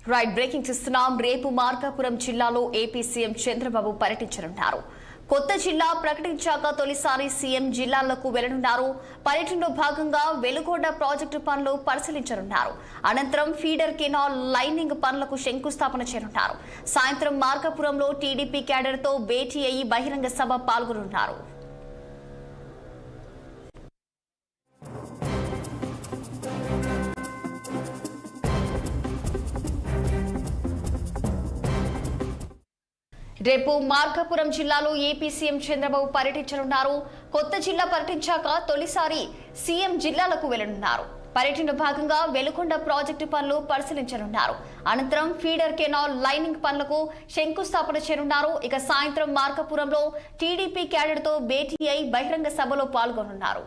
Right breaking చూస్తున్నాం. రేపు మార్కాపురం జిల్లాలో ఏపీ సీఎం చంద్రబాబు పర్యటించనున్నారు. కొత్త జిల్లా ప్రకటించాక తొలిసారి సీఎం జిల్లాలకు వెళ్లనున్నారు. పర్యటనలో భాగంగా వెలుగొండ ప్రాజెక్టు పనులు పరిశీలించనున్నారు. అనంతరం ఫీడర్ కెనాల్ లైనింగ్ పనులకు శంకుస్థాపన చేయనున్నారు. సాయంత్రం మార్కాపురంలో టీడీపీ క్యాడర్తో భేటీ అయ్యి బహిరంగ సభ పాల్గొనున్నారు. రేపు మార్కాపురం జిల్లాలో ఏపీ సీఎం చంద్రబాబు పర్యటించనున్నారు. కొత్త జిల్లా పర్యటించాక తొలిసారి సీఎం జిల్లాలకు వెళ్లనున్నారు. పర్యటనలో భాగంగా వెలుగొండ ప్రాజెక్టు పనులు పరిశీలించనున్నారు. అనంతరం ఫీడర్ కెనాల్ లైనింగ్ పనులకు శంకుస్థాపన చేయనున్నారు. ఇక సాయంత్రం మార్కాపురంలో టీడీపీ క్యాడర్తో భేటీ అయి బహిరంగ సభలో పాల్గొనున్నారు.